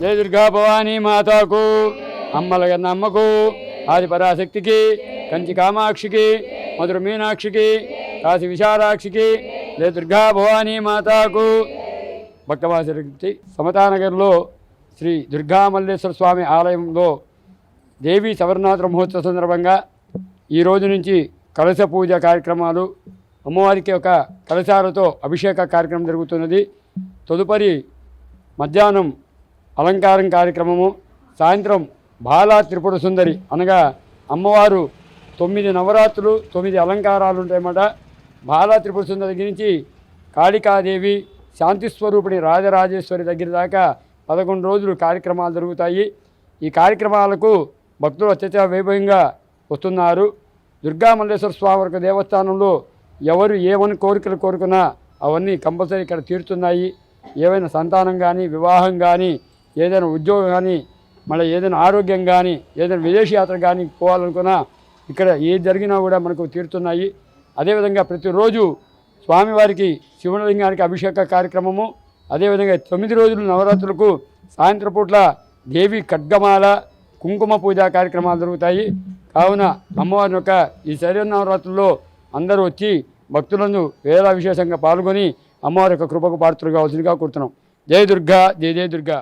జయ దుర్గా భవానీ మాతాకు, అమ్మల కన్న అమ్మకు, ఆది పరాశక్తికి, కంచి కామాక్షికి, మధుర మీనాక్షికి, కాశీ విశాలాక్షికి, జయ దుర్గా భవానీ మాతాకు. భక్తవాసక్తి సమతానగర్లో శ్రీ దుర్గామల్లేశ్వర స్వామి ఆలయంలో దేవీ సవర్ణాతుల మహోత్సవ సందర్భంగా ఈ రోజు నుంచి కలశ పూజ కార్యక్రమాలు, అమ్మవారికి ఒక కలశాలతో అభిషేక కార్యక్రమం జరుగుతున్నది. తదుపరి మధ్యాహ్నం అలంకారం కార్యక్రమము, సాయంత్రం బాలా త్రిపుర సుందరి అనగా అమ్మవారు 9 నవరాత్రులు 9 అలంకారాలు ఉంటాయన్నమాట. బాలా త్రిపుర సుందరి దగ్గర నుంచి కాళికాదేవి, శాంతి స్వరూపిణి రాజరాజేశ్వరి దగ్గర దాకా 11 రోజులు కార్యక్రమాలు జరుగుతాయి. ఈ కార్యక్రమాలకు భక్తులు అత్యంత వైభవంగా వస్తున్నారు. దుర్గామల్లేశ్వర స్వామి దేవస్థానంలో ఎవరు ఏమని కోరికలు కోరుకున్నా అవన్నీ కంపల్సరీ ఇక్కడ తీరుతున్నాయి. ఏవైనా సంతానం కానీ, వివాహం కానీ, ఏదైనా ఉద్యోగం కానీ, మళ్ళీ ఏదైనా ఆరోగ్యం కానీ, ఏదైనా విదేశీ యాత్ర కానీ పోవాలనుకున్నా ఇక్కడ ఏది జరిగినా కూడా మనకు తీరుతున్నాయి. అదేవిధంగా ప్రతిరోజు స్వామివారికి శివలింగానికి అభిషేక కార్యక్రమము, అదేవిధంగా 9 రోజులు నవరాత్రులకు సాయంత్రం పూట్ల దేవి ఖడ్గమాల, కుంకుమ పూజా కార్యక్రమాలు జరుగుతాయి. కావున అమ్మవారి యొక్క ఈ శరన్నవరాత్రుల్లో అందరూ వచ్చి భక్తులను వేళ విశేషంగా పాల్గొని అమ్మవారి యొక్క కృపకు పాత్రలు కావాల్సిందిగా కోరుతున్నాం. జయ దుర్గా, జయ జయ దుర్గా.